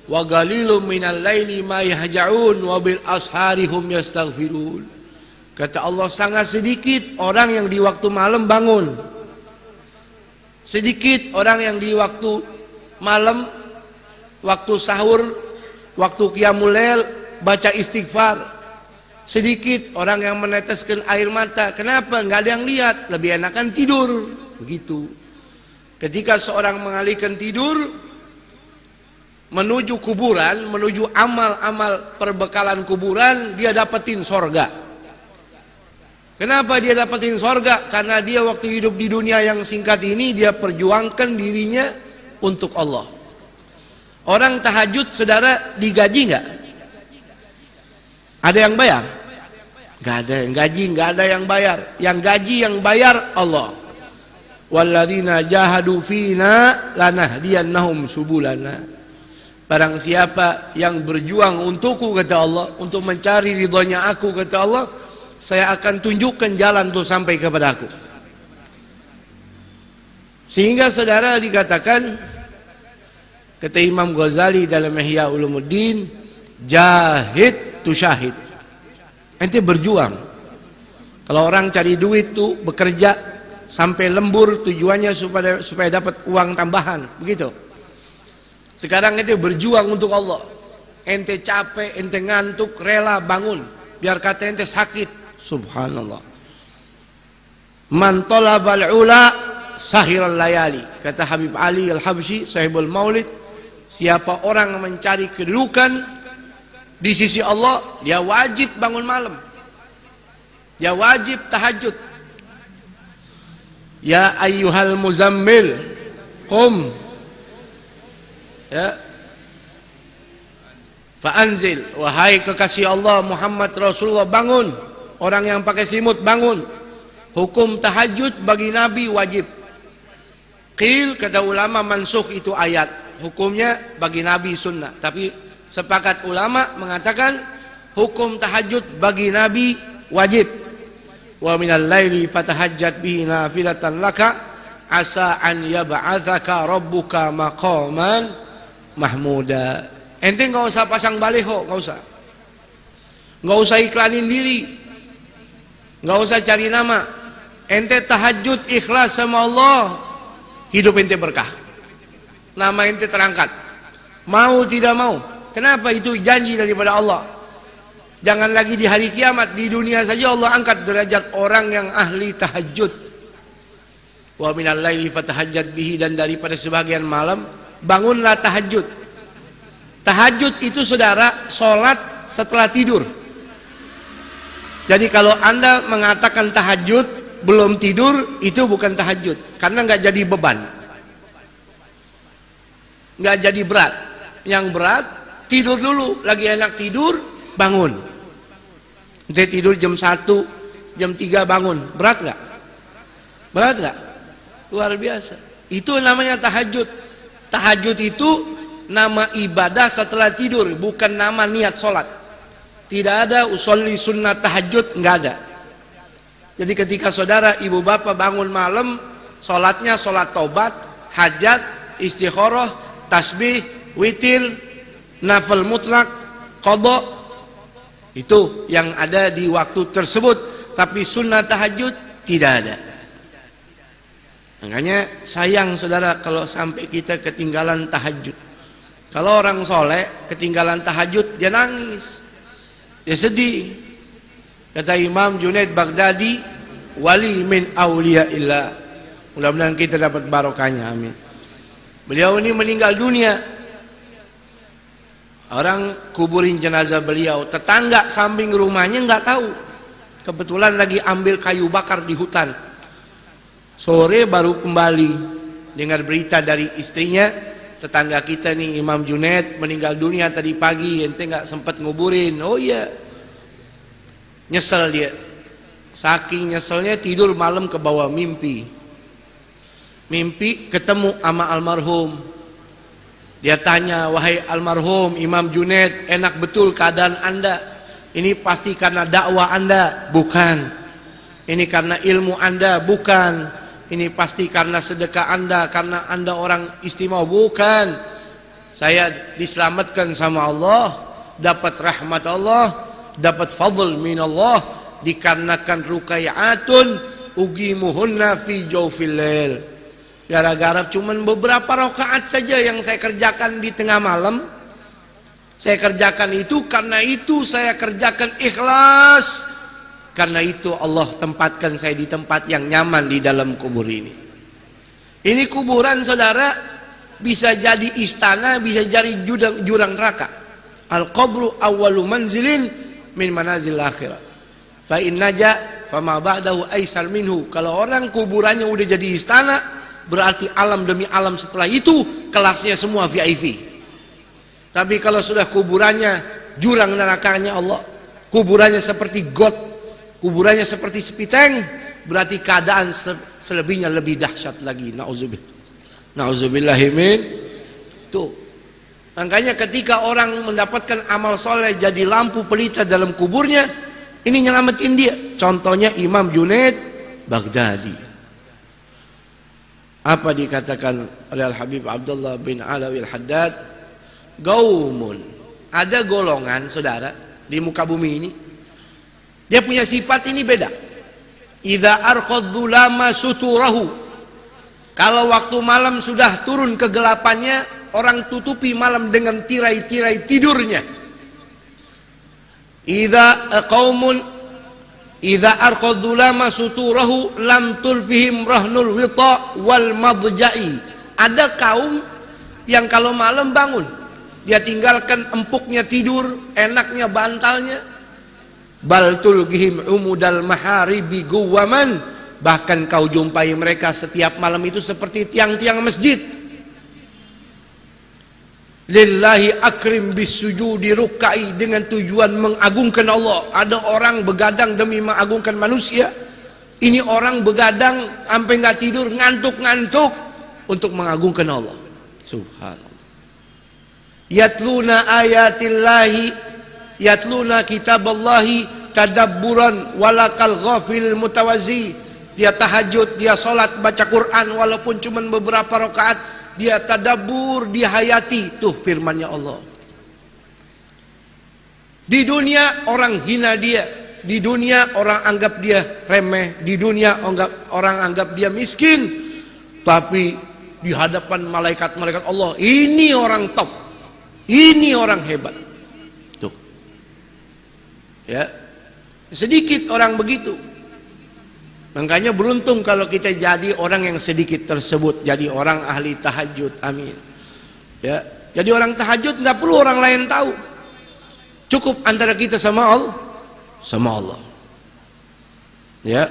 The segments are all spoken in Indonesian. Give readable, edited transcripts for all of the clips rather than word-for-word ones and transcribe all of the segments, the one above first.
wa qalilum minal laili ma yahja'un wa bil ashari hum yastaghfirun. Kata Allah, sangat sedikit orang yang di waktu malam bangun. Sedikit orang yang di waktu malam, waktu sahur, waktu qiyamul lail baca istighfar. Sedikit orang yang meneteskan air mata. Kenapa? Nggak ada yang lihat, lebih enakan tidur. Begitu. Ketika seorang mengalihkan tidur menuju kuburan, menuju amal-amal perbekalan kuburan, dia dapetin sorga. Kenapa dia dapetin sorga? Karena dia waktu hidup di dunia yang singkat ini, dia perjuangkan dirinya untuk Allah. Orang tahajud, saudara, digaji nggak? Ada yang bayar? Nggak ada yang gaji, nggak ada yang bayar. Yang gaji, yang bayar Allah. Walladzina jahadu fina lanahdiyannahum subulana. Barang siapa yang berjuang untukku, kata Allah, untuk mencari ridhonya aku, kata Allah, saya akan tunjukkan jalan untuk sampai kepada aku. Sehingga saudara dikatakan, kata Imam Ghazali dalam Ihya Ulumuddin, jahid tu syahid. Ente berjuang. Kalau orang cari duit tuh bekerja sampai lembur, tujuannya supaya dapat uang tambahan, begitu. Sekarang ente berjuang untuk Allah. Ente capek, ente ngantuk, rela bangun. Biar kata ente sakit. Subhanallah. Man talabal ula sahiral layali. Kata Habib Ali Al-Habsyi, sahibul maulid, siapa orang mencari kedudukan di sisi Allah, dia wajib bangun malam. Dia wajib tahajud. Ya ayyuhal muzammil, qum. Ya. Fa'anzil, wahai kekasih Allah Muhammad Rasulullah, bangun. Orang yang pakai selimut bangun. Hukum tahajud bagi Nabi wajib. Qil, kata ulama, mansukh itu ayat. Hukumnya bagi Nabi sunnah. Tapi sepakat ulama mengatakan hukum tahajud bagi Nabi wajib. Wa minal laili fatahajjat bihi nafilatan laka asa an yab'atsaka rabbuka maqaman mahmuda. Ente nggak usah pasang baliho, nggak usah. Nggak usah iklanin diri. Nggak usah cari nama. Ente tahajud ikhlas sama Allah, hidup ente berkah. Nama ente terangkat. Mau tidak mau. Kenapa? Itu janji daripada Allah. Jangan lagi di hari kiamat, di dunia saja Allah angkat derajat orang yang ahli tahajud. Wa minal laili fatahajjat bihi, dan daripada sebagian malam bangunlah tahajud. Tahajud itu saudara, sholat setelah tidur. Jadi kalau Anda mengatakan tahajud belum tidur, itu bukan tahajud, karena nggak jadi beban, nggak jadi berat. Yang berat tidur dulu, lagi enak tidur, bangun. Nanti tidur jam 1, jam 3 bangun, berat nggak? Berat nggak? Luar biasa. Itu namanya tahajud. Tahajud itu nama ibadah setelah tidur, bukan nama niat sholat. Tidak ada usolli sunnah tahajud, nggak ada. Jadi ketika saudara ibu bapak bangun malam, sholatnya sholat taubat, hajat, istikharah, tasbih, witir, nafil mutlak, qadha, itu yang ada di waktu tersebut. Tapi sunnah tahajud tidak ada. Makanya sayang saudara kalau sampai kita ketinggalan tahajud. Kalau orang soleh ketinggalan tahajud, dia nangis, dia sedih. Kata Imam Junaid Baghdadi, wali min auliyaillah. Mudah-mudahan kita dapat barokahnya, amin. Beliau ini meninggal dunia, orang kuburin jenazah beliau, tetangga samping rumahnya nggak tahu. Kebetulan lagi ambil kayu bakar di hutan. Sore baru kembali dengar berita dari istrinya, tetangga kita nih Imam Junaid meninggal dunia tadi pagi, ente nggak sempat nguburin. Oh iya, nyesel dia. Saking nyeselnya tidur malam ke bawah mimpi. Mimpi ketemu sama almarhum. Dia tanya, wahai almarhum Imam Junaid, enak betul keadaan anda? Ini pasti karena dakwah anda? Bukan. Ini karena ilmu anda? Bukan. Ini pasti karena sedekah anda, karena anda orang istimewa? Bukan. Saya diselamatkan sama Allah, dapat rahmat Allah, dapat fadl min Allah, dikarenakan rukai'atun ugimuhunna fi jawfil lail. Gara-gara cuman beberapa rakaat saja yang saya kerjakan di tengah malam, saya kerjakan itu, karena itu saya kerjakan ikhlas, karena itu Allah tempatkan saya di tempat yang nyaman di dalam kubur ini. Ini kuburan saudara bisa jadi istana, bisa jadi jurang neraka. Al-qabru awwalu manzilin min manazil akhirah. Fa in naja fama ba'dahu aisar minhu. Kalau orang kuburannya udah jadi istana, berarti alam demi alam setelah itu kelasnya semua VIP. Tapi kalau sudah kuburannya jurang nerakanya Allah, kuburannya seperti got, kuburannya seperti sepiteng, berarti keadaan selebihnya lebih dahsyat lagi. Na'udzubillahimin. Tuh. Makanya ketika orang mendapatkan amal soleh jadi lampu pelita dalam kuburnya, ini nyelamatin dia. Contohnya Imam Junaid Baghdadi. Apa dikatakan oleh Al-Habib Abdullah bin Alawi Al-Haddad? Gaumun. Ada golongan saudara di muka bumi ini, dia punya sifat ini beda. Idza arqadzulama suturahu. Kalau waktu malam sudah turun kegelapannya, orang tutupi malam dengan tirai-tirai tidurnya. Idza arqadzulama suturahu lam tulfihim rahnul wita wal madja'i. Ada kaum yang kalau malam bangun, dia tinggalkan empuknya tidur, enaknya bantalnya. Bal tulgihim umudal maharibi guwaman. Bahkan kau jumpai mereka setiap malam itu seperti tiang-tiang masjid. Lillahi akrim bisujudi rukai, dengan tujuan mengagungkan Allah. Ada orang begadang demi mengagungkan manusia. Ini orang begadang sampai nggak tidur, ngantuk-ngantuk untuk mengagungkan Allah. Subhanallah. Yatluna ayatillahi, yatluna kitaballahi tadabburan walakal ghafil mutawazi. Dia tahajud, dia sholat, baca Quran walaupun cuma beberapa rakaat, dia tadabbur, dia hayati. Tuh firmannya Allah. Di dunia orang hina dia, di dunia orang anggap dia remeh, di dunia orang anggap dia miskin, tapi di hadapan malaikat-malaikat Allah, ini orang top, ini orang hebat. Tuh. Ya. Sedikit orang begitu. Makanya beruntung kalau kita jadi orang yang sedikit tersebut, jadi orang ahli tahajud. Amin. Ya, jadi orang tahajud nggak perlu orang lain tahu. Cukup antara kita sama Allah, sama Allah. Ya,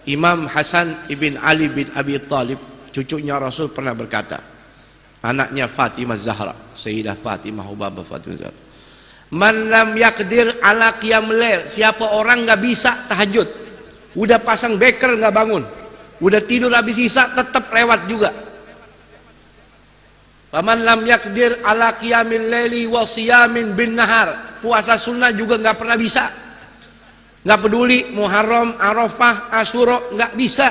Imam Hasan ibn Ali bin Abi Thalib, cucunya Rasul, pernah berkata, anaknya Fatimah Zahra, Sayyidah Fatimah Hubabah Fatimah Zahra, man lam yakdir ala qiyamul lail, siapa orang nggak bisa tahajud, udah pasang beker nggak bangun, udah tidur habis isya tetap lewat juga. Faman lam yakdir ala qiyamil laili wa siyamin bin nahar, puasa sunnah juga nggak pernah bisa, nggak peduli Muharram, Arafah, Asyura, nggak bisa.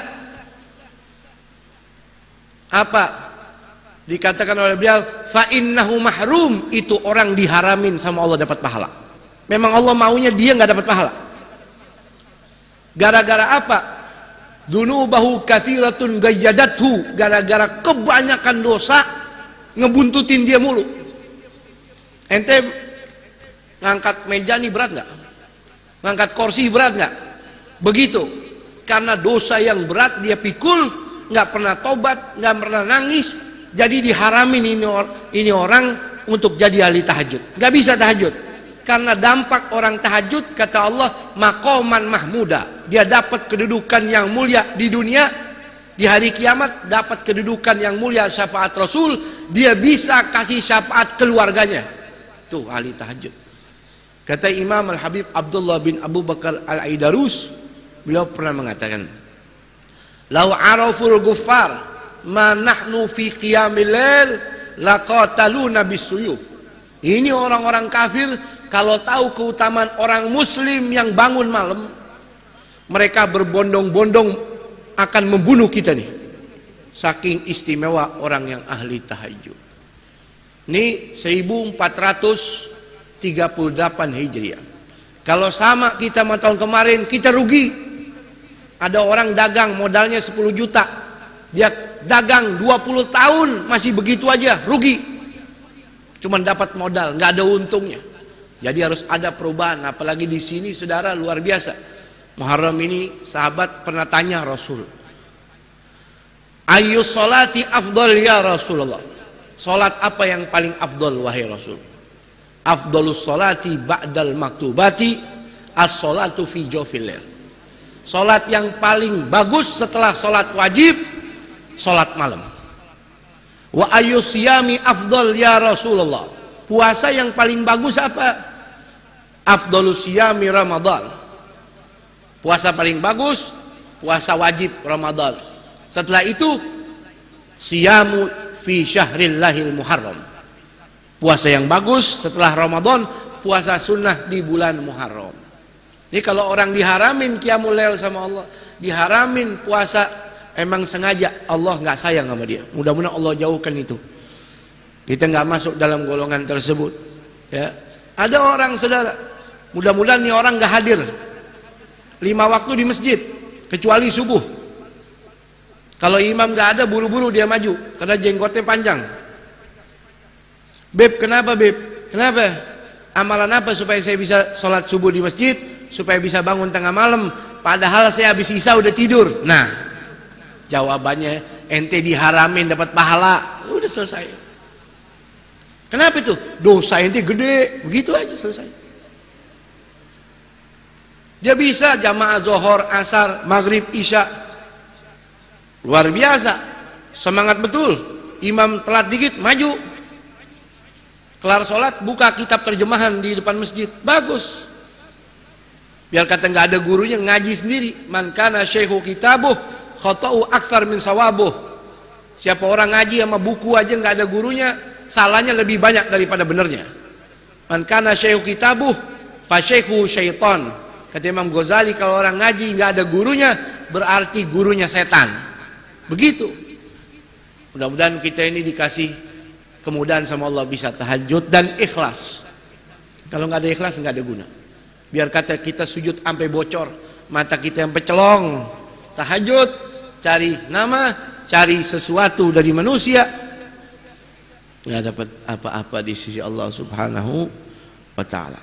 Apa dikatakan oleh beliau? Fa innahu mahrum, itu orang diharamin sama Allah dapat pahala. Memang Allah maunya dia nggak dapat pahala. Gara-gara apa? Dunubahu katsiratun gayyadathu, gara-gara kebanyakan dosa ngebuntutin dia mulu. Ente ngangkat meja nih berat nggak? Ngangkat kursi berat nggak? Begitu. Karena dosa yang berat dia pikul, nggak pernah tobat, nggak pernah nangis, jadi diharamin ini orang untuk jadi ahli tahajud. Nggak bisa tahajud. Karena dampak orang tahajud, kata Allah, maqaman mahmuda, dia dapat kedudukan yang mulia di dunia, di hari kiamat dapat kedudukan yang mulia syafaat Rasul, dia bisa kasih syafaat keluarganya. Tuh ahli tahajud. Kata Imam Al-Habib Abdullah bin Abu Bakar Al-Aidarus, beliau pernah mengatakan, lau araful ghuffar ma nahnu fi qiyamil lail laqataluna bisuyuf. Ini orang-orang kafir kalau tahu keutamaan orang muslim yang bangun malam, mereka berbondong-bondong akan membunuh kita nih. Saking istimewa orang yang ahli tahajud. Ini 1438 Hijriah. Kalau sama kita sama tahun kemarin, kita rugi. Ada orang dagang modalnya 10 juta. Dia dagang 20 tahun masih begitu aja, rugi. Cuman dapat modal, nggak ada untungnya. Jadi harus ada perubahan. Apalagi di sini saudara luar biasa. Muharram ini sahabat pernah tanya Rasul, ayyus sholati afdal ya Rasulullah. Salat apa yang paling afdal wahai Rasul? Afdalus sholati ba'dal maktubati as-sholatu fi jawfil lail. Salat yang paling bagus setelah salat wajib, salat malam. Wa ayyus siyami afdal ya Rasulullah. Puasa yang paling bagus apa? Afdalus siyami Ramadan. Puasa paling bagus, puasa wajib Ramadan. Setelah itu siyamu fi syahrillahil muharram. Puasa yang bagus setelah Ramadan, puasa sunnah di bulan Muharram. Ini kalau orang diharamin qiyamul lail sama Allah, diharamin puasa, emang sengaja Allah nggak sayang sama dia. Mudah-mudahan Allah jauhkan itu. Kita nggak masuk dalam golongan tersebut. Ya, ada orang saudara, mudah-mudahan nih orang nggak hadir 5 waktu di masjid kecuali subuh. Kalau imam gak ada, buru-buru dia maju karena jenggotnya panjang. Beb, kenapa Beb? Kenapa? Amalan apa supaya saya bisa sholat subuh di masjid, supaya bisa bangun tengah malam, padahal saya habis isya udah tidur? Nah, jawabannya ente diharamin dapat pahala, udah selesai. Kenapa itu? Dosa ente gede, begitu aja selesai. Dia bisa jamaah zuhur, asar, maghrib, isya. Luar biasa, semangat betul. Imam telat dikit, maju. Kelar sholat, buka kitab terjemahan di depan masjid, bagus. Biar kata nggak ada gurunya, ngaji sendiri. Man kana syekhu kitabuh khata'u aktsar min sawabuh. Siapa orang ngaji sama buku aja nggak ada gurunya, salahnya lebih banyak daripada benernya. Man kana syekhu kitabuh fa syekhu syaitan. Kata Imam Ghazali, kalau orang ngaji nggak ada gurunya, berarti gurunya setan. Begitu. Mudah-mudahan kita ini dikasih kemudahan sama Allah, bisa tahajud dan ikhlas. Kalau nggak ada ikhlas nggak ada guna. Biar kata kita sujud sampai bocor, mata kita yang pecelong. Tahajud, cari nama, cari sesuatu dari manusia, nggak dapat apa-apa di sisi Allah Subhanahu wa Ta'ala.